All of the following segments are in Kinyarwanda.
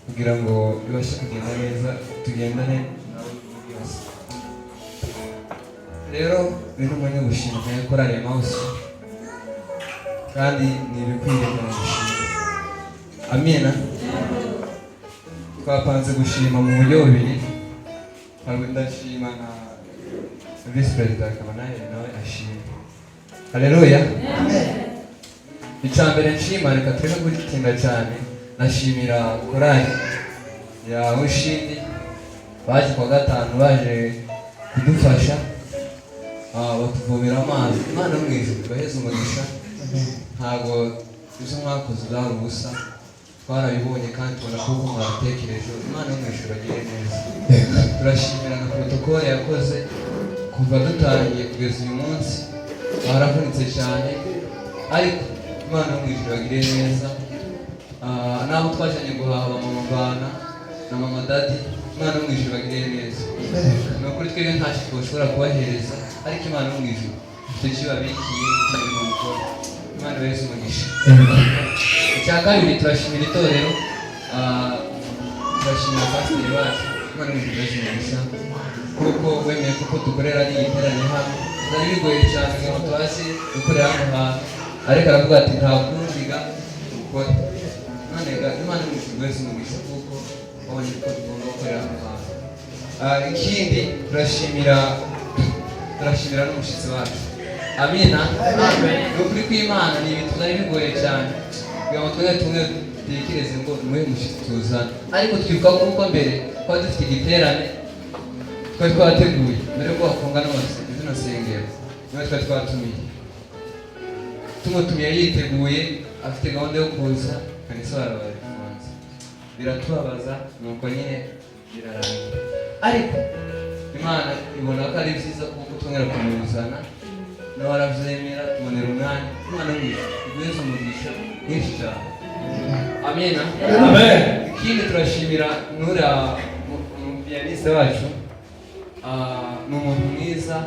kugira ngo bibashe kugenda neza tugendane nawe byose. Rero bino mwanya gushimira korali Emmaus kandi nibikwiye gushimira. Amina. Twapanze gushima mu buryo bubiri. Ntabwo ndashima na Vice President Kabanaye nawe ashima. Haleluya. Amen. Icambere nshima reka tureke gutinda cyane. Nashimira korali ya Ushindi baje kwa gatanu baje kudufasha batuvomera amazi. Imana mwijuru baheze umugisha. Ntabwo izo mwakoze byari ubusa, twarabibonye kandi tubona ko mwatekereje. Imana mwijuru agire neza. Turashimira na protocole yakoze kuva dutangiye kugeza uyu munsi. Baravunitse cyane ariko Imana mwijuru agire neza. Naho twajanye guhaha mama Bana na mama Dadi, Imana mwijuru agire neza. Nukuri twebwe nta kintu twashobora kubahereza ariko Imana mwijuru icyo babikiye imirimo mukora. Imana wese umugisha. Icya kabiri turashimira itorero, turashimira pasiteri wacu. Imana mwijuru wese umugisha kuko wemeye kuko dukorera ari igiterane hano. Byari bigoye cyane ngo tubashe gukorera hano hantu ariko aravuga ati nta kundiga ukore. Imana mwijuru wese umugisha kuko wabonye ko tugomba gukorera hano hantu. Ikindi turashimira n'umushyitsi wacu. Amina. Amen. Ukuri kw'Imana ni ibintu byari bigoye cyane kugira ngo tumwe dutekereze ngo niwe mushyitsi tuzana, ariko twibuka kuko mbere twari dufite igiterane twari twateguye mbere ko bafunga zino sengero. Niwe twari tumutumiye yiteguye afite gahunda yo kuza kanisa barabari kumanza. Biratubabaza nuko nyine birarangira ariko Imana ibona ko ari byiza kuko twongera kumuzana nawe aravyemera tubonera umwanya. Imana igweze umugisha mwinshi cyane. Amina. Amen. Ikindi turashimira nura umupianiste wacu, ni umuntu mwiza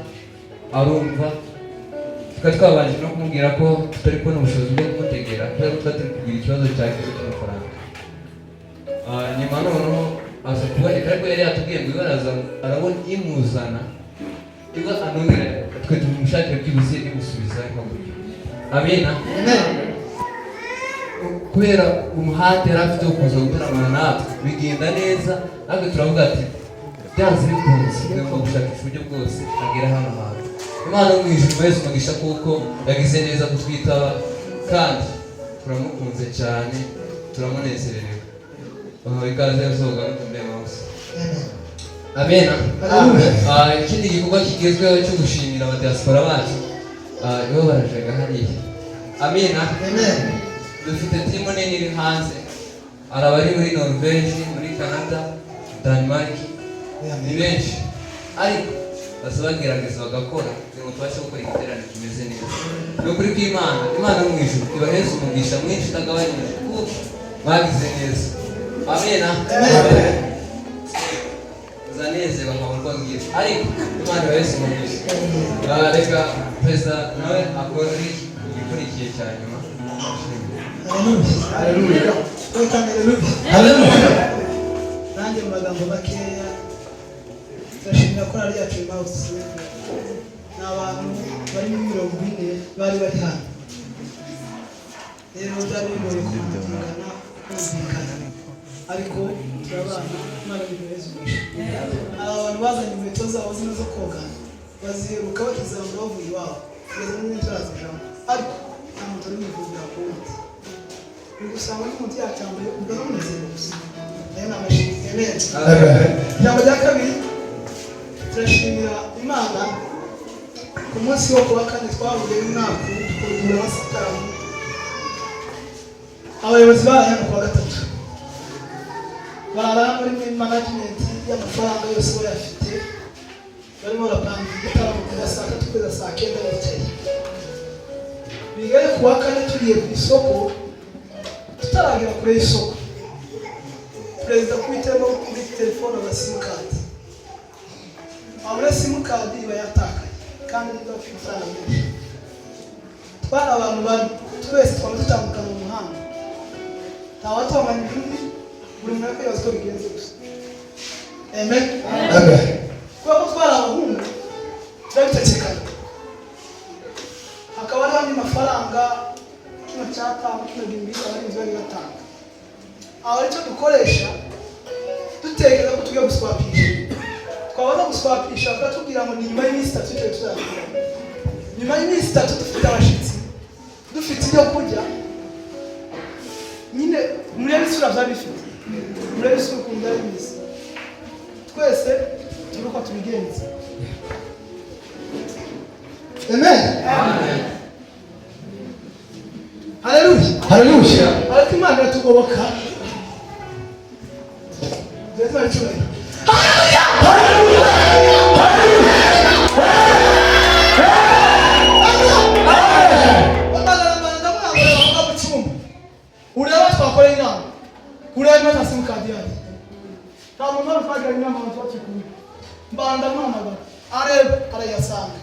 arumva. Tukaba twabanje no kumubwira ko tutari kubona ubushobozi bwo kumutegera kubera ko twari kugira ikibazo cy'amafaranga. Nyuma noneho aza kuboneka ariko yari yatubwiye ngo ibaraza arabona imuzana iba anongera twe tumushakira byibuze imusubiza ikaburyo. Amina. Kubera umuhate yari afite wo kuza gutaramana natwe bigenda neza, ariko turavuga ati byanze bikunze tugomba gushakisha uburyo bwose agera hano hantu. Imana mwijuru wese umugisha kuko yagize neza kutwitaba kandi turamukunze cyane, turamunezerewe. Ikaze yazoga n'umurema wose. Amena. Ikindi gikorwa kigezweho cyo gushimira abadiaspora bacu, nibo barajaga hariya. Amena. Dufite timu nini iri hanze, arabari muri Norvège, muri Canada, Denmark, ni benshi ariko bagerageza bagakora ngo tubashe gukora igiterane kimeze neza. Ni ukuri kw'Imana, Imana mwijuru ibaheze umugisha mwinshi utagabanyije kuko bagize neza. Amena. Zaneze bakaburwa ngira ariko Imana ibaheze umugisha. Reka Perezida nawe akora igikurikiye cya nyuma. Haleluya. Haleluya. Nanjye mu magambo makeya turashimira korali yacu Emmaus. Ni abantu bari muri 40 bari hano. Rero byari bigoye kumvikana ariko turabana. Imana ibaheze umugisha. Abantu bazanye inkweto zabo zino zo koga baziruka bakizamura bavuye iwabo kugeza muri turaza ariko nta muntu uri mwivugura ku wundi. Usanga n'umuntu yacambaye ugamunezero gusa. Nayo ni amashimwe neza. Ijambo rya kabiri turashimira Imana ku munsi wo kuwa kane twahuye n'umwaka tukugura abasitaramu. Abayobozi barahano kuwa gatatu barara muri management y'amafaranga yose bayafite, barimo barapanga igitaramo kuva saa 3 kugeza saa 9 bicaye. Bigaye kuwa kane tugiye ku isoko, tutaragera kure y'isoko perezida kwitemo kuri telefone na simukadi. Abure simukadi iba yatakaye kandi niba afite amafaranga menshi. Twari abantu bari twese twari dutandukana mu muhanda, ntawatomanya undi buri muntu yakwibaza uko bigenze gusa. Amen. Kuba gutwara abahungu turabitekekana, hakaba hariho andi mafaranga kino cyatanu kino gihumbi abarinzi bari batanga. Aho aricyo dukoresha dutekereza ko tugiye guswapisha. Twabaza guswapisha bakatubwira ngo ni nyuma y'iminsi 3 icyo tuzakora. Nyuma y'iminsi 3 dufite abashitsi, dufite ibyo kurya, nyine murebe isura byabifite, murebe isura ukuntu ari bimeze. Twese turuko tubigenza. Amen. Amen. Hallelujah. Hallelujah. Ariko Imana iratugoboka. Yesu aricuye. Hallelujah. Hallelujah. Ureba twakora inama. Ureba matasi mukadiyani. Tamu mpamvu twagira inama abantu bakikuye. Mbanda mpamagara. Areba arayasanga.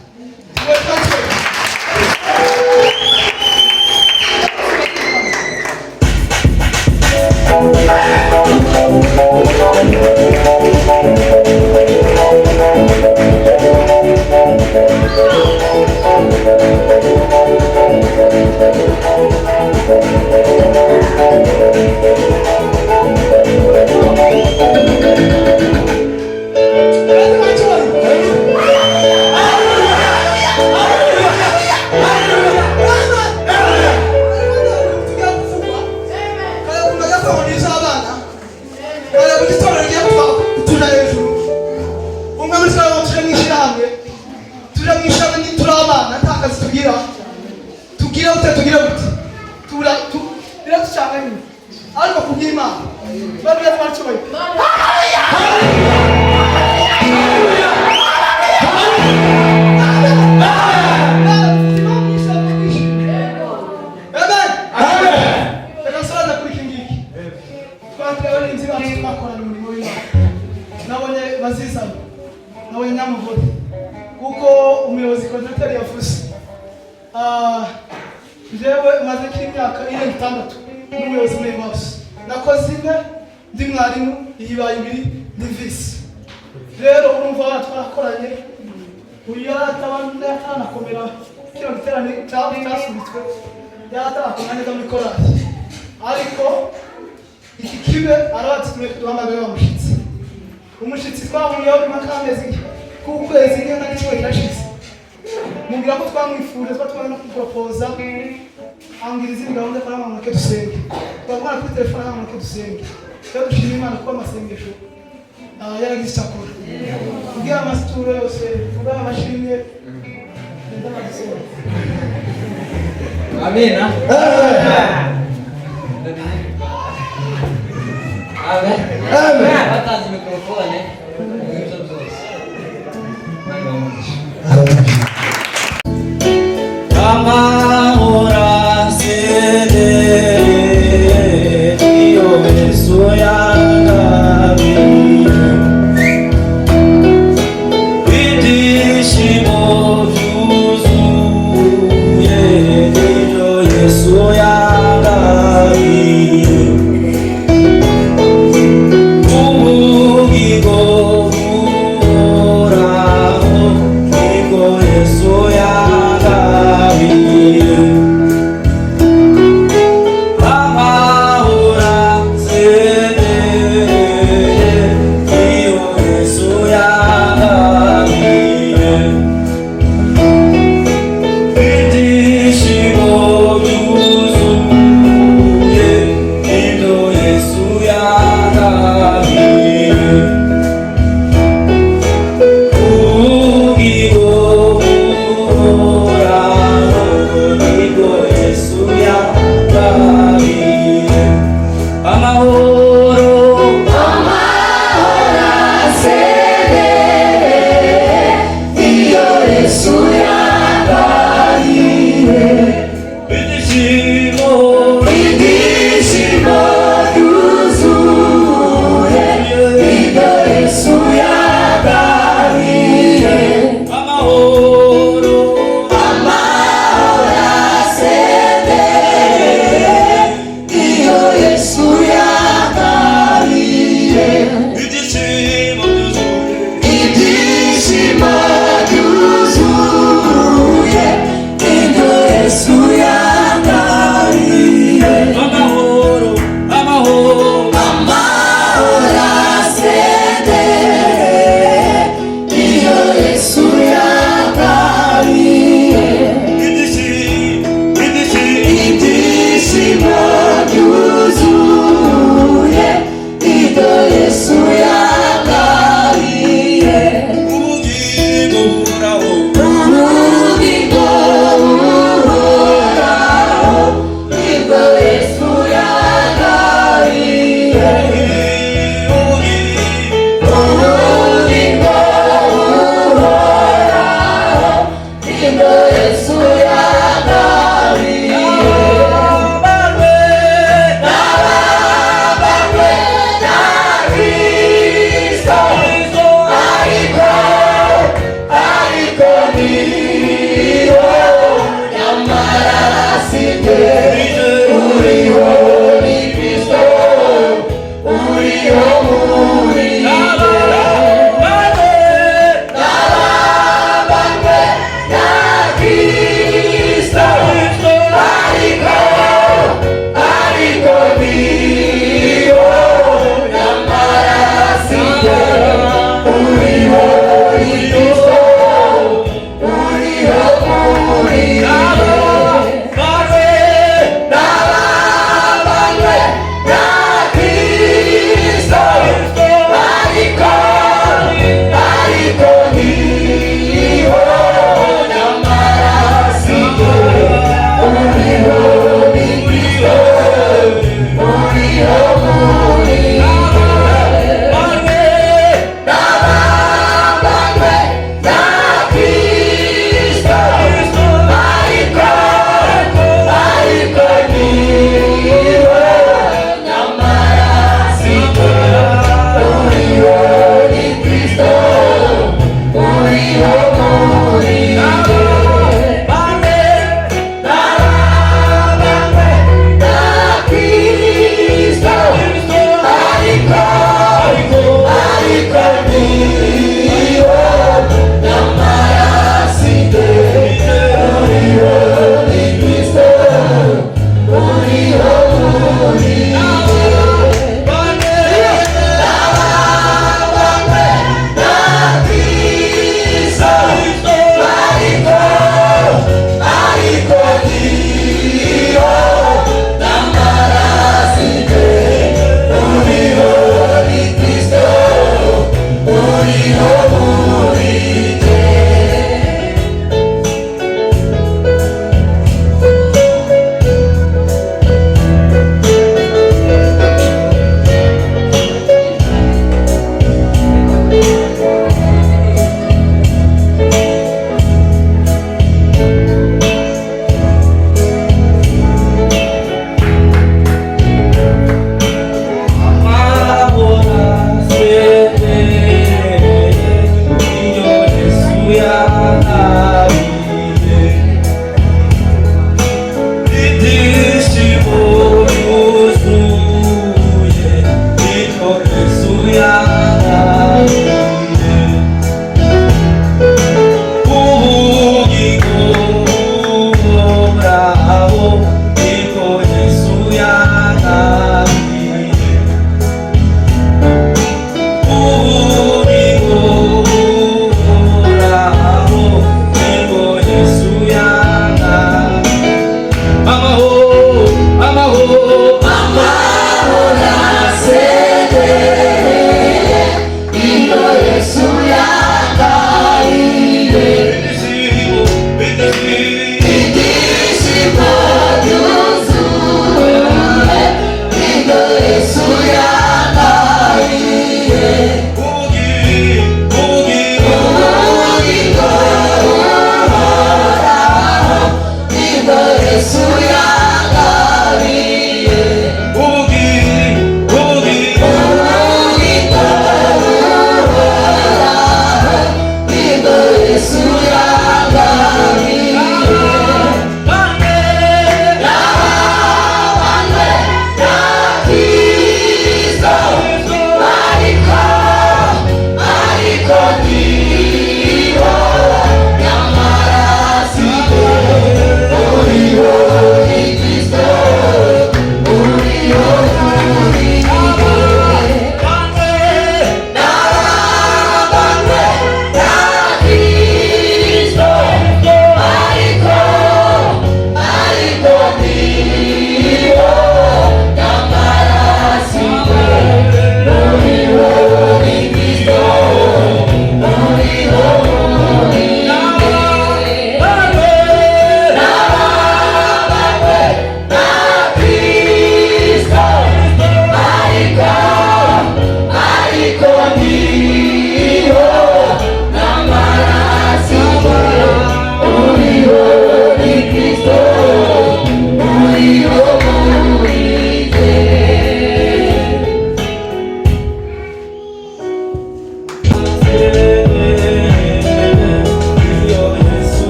Jewe maze kimyaka ire 6 n'umuyobozi muri boss. Nakoze imwe ndi mwarimu iyibaye 2 ndi visi. Rero urumva twarakoranye uyatabanda atanakomera kino giterane cyasubitswe yatarakomanya neza muri korali. Ariko iki kibe arati duhamagaye bamushitsi. Umushitsi twahuriyeho bimakamezi kukwezi ngena n'icyo kirashitse. Mubwira ko twamwifuje twatwara no kupropoza angiriza izindi gahunda kwa mama ke dusenge. Twabona kuri telefone mama ke dusenge. Cyo dushimira Imana ko amasengesho yaragize cyakora. Kugira amasituro yose kuba amashimye. Amina. Amen. Amen. Batazi mikrofone. Amahora sede iyo Yesu yangabiye ibyishimo byuzuye iyo Yesu yangabiye ubugingo Ah